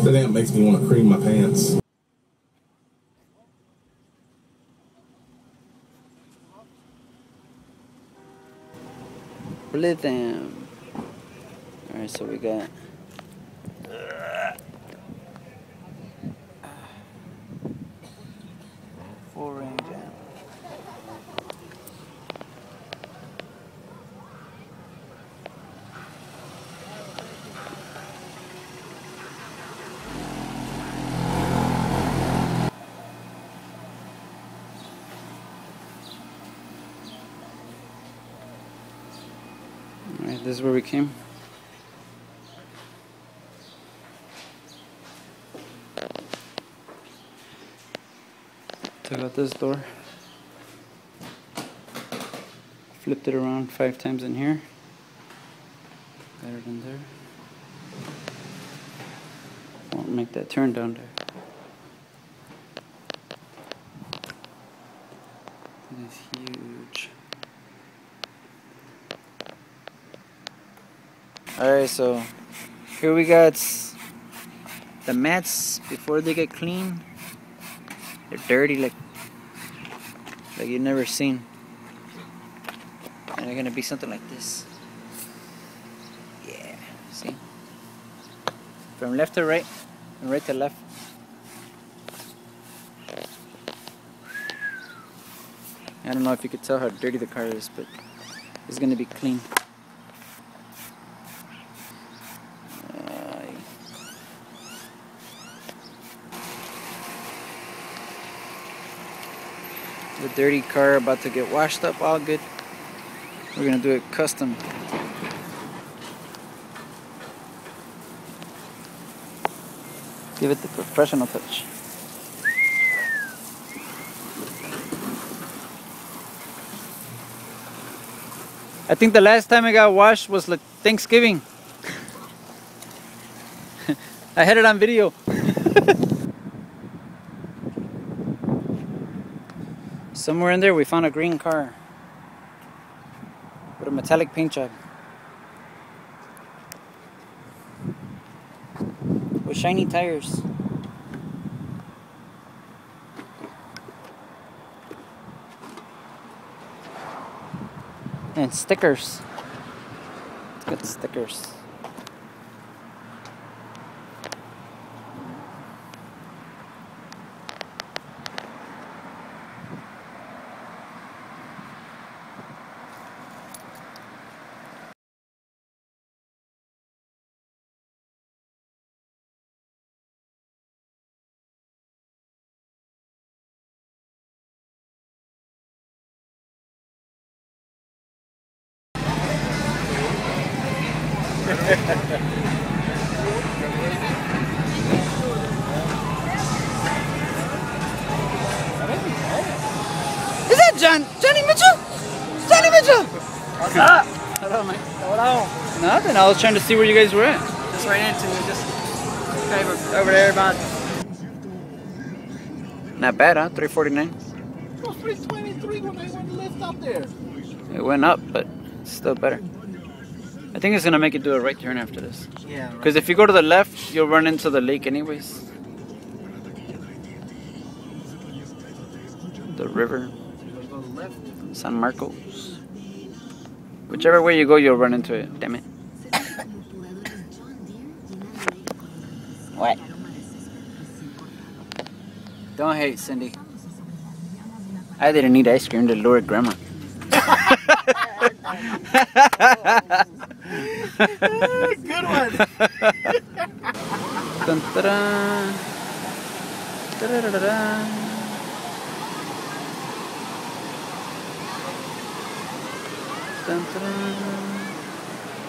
That damn makes me want to cream my pants. Split them. Alright, so we got full range amp. Alright, this is where we came. Took out this door. Flipped it around 5 times in here. Got it in there. Won't make that turn down there. It is huge. Alright, so here we got the mats before they get clean. They're dirty like you've never seen. And they're gonna be something like this. Yeah, see? From left to right and right to left. I don't know if you could tell how dirty the car is, but it's gonna be clean. The dirty car about to get washed up all good. We're gonna do it custom. Give it the professional touch. I think the last time I got washed was like Thanksgiving. I had it on video. Somewhere in there we found a green car with a metallic paint job with shiny tires and stickers. It's got stickers. Is that Johnny Mitchell? Johnny Mitchell! What's up? Hello, man. Hello. Nothing. I was trying to see where you guys were at. Just right into it. Just over there about. Not bad, huh? $349. It was $323 when I went lift up there. It went up, but it's still better. I think it's gonna make you do a right turn after this. Yeah. Because if you go to the left, you'll run into the lake anyways. The river. San Marcos. Whichever way you go, you'll run into it. Damn it. What? Don't hate, Cindy. I didn't need ice cream to lure grandma. Good one. Dun, ta-da. Da-da-da-da-da. Dun, ta-da.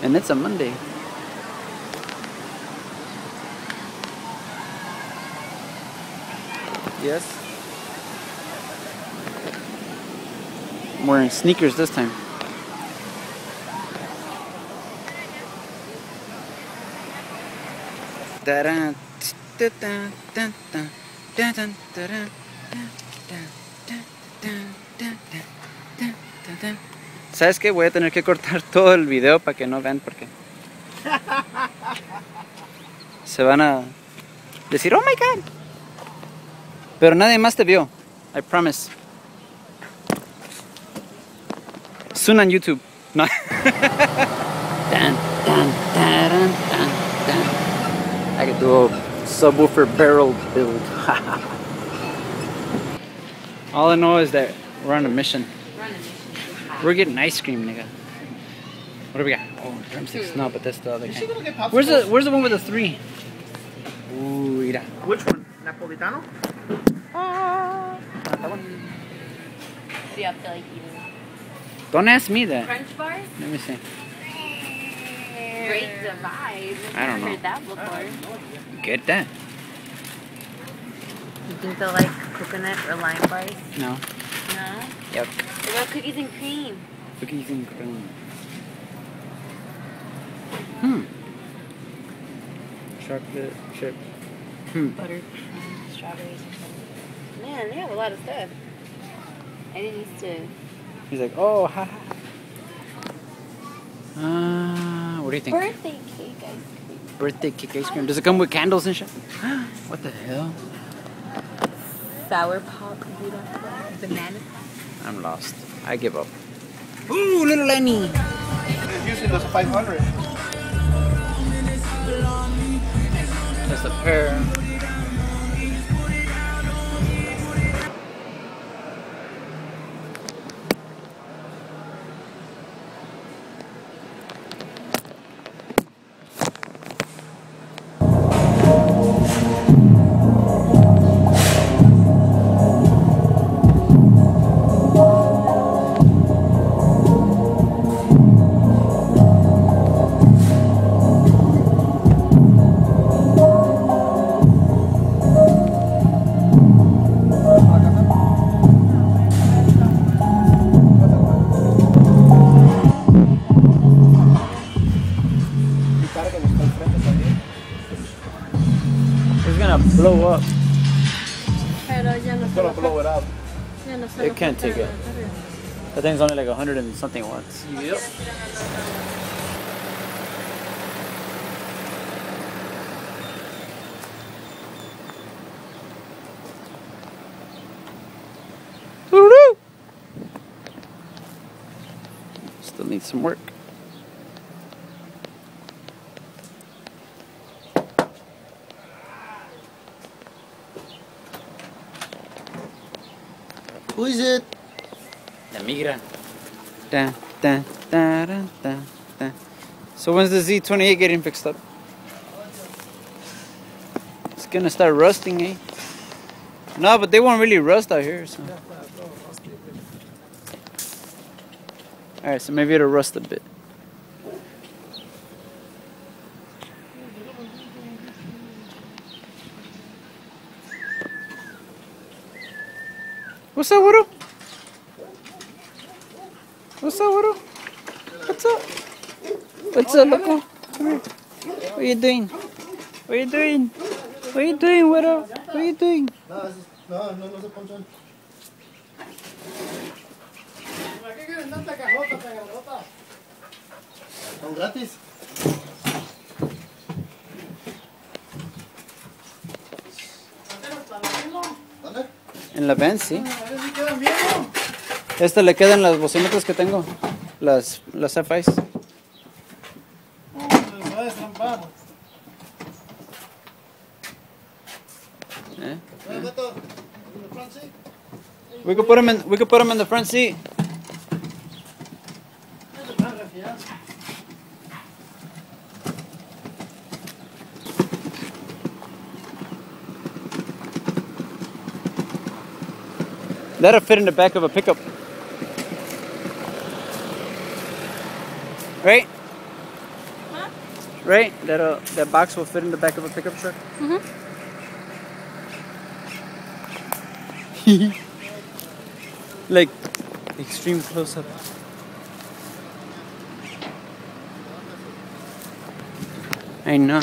And it's a Monday. Yes. I'm wearing sneakers this time. ¿Sabes qué? Voy a tener que cortar todo el video para que no vean porque se van a Decir, oh my God. Pero nadie más te vio. I promise. Soon on YouTube. No. Dun, dun, dun, dun, dun. I could do a subwoofer barrel build. All I know is that we're on a mission. We're getting ice cream, nigga. What do we got? Oh, drumsticks. No, but that's the other kind. Where's the one with the 3? Ooh, mira. Which one? Napolitano? That one. Do you have to like eat it? Don't ask me that. Crunch bars? Let me see. Great device. I don't I've know. heard that before. Get that? You think they're like coconut or lime bars? No. No? Yep. What about cookies and cream? Cookies and cream. Chocolate chip. Butter, strawberries or something. Man, they have a lot of stuff. I didn't used to. He's like, oh, ha ha. What do you think? Birthday cake ice cream. Birthday cake ice cream. Does it come with candles and shit? What the hell? Sour pop, banana. I'm lost. I give up. Ooh, little Lenny. It's usually those 500. That's a pear. It's gonna blow up. Pero ya no It's gonna blow it up. It can't take it. That thing's only like 100 and something watts. Yep. Woo-hoo! Still needs some work. Who is it? La migra. Da, da, da, da, da, da. So when's the Z28 getting fixed up? It's gonna start rusting, eh? No, but they won't really rust out here, so. Alright, so maybe it'll rust a bit. What's up, Widow? What's up, Widow? What's up? What's up, loco? Come here. What are you doing? What are you doing? What are you doing, Widow? What are you doing? No se ponchan. Son gratis. ¿Dónde? En la van, sí. Esta le quedan las bocinitas que tengo. Las F-I's. We could put them in. We could put them in the front seat. That'll fit in the back of a pickup. Right? Huh? Right? That box will fit in the back of a pickup truck. Like extreme close up. I know.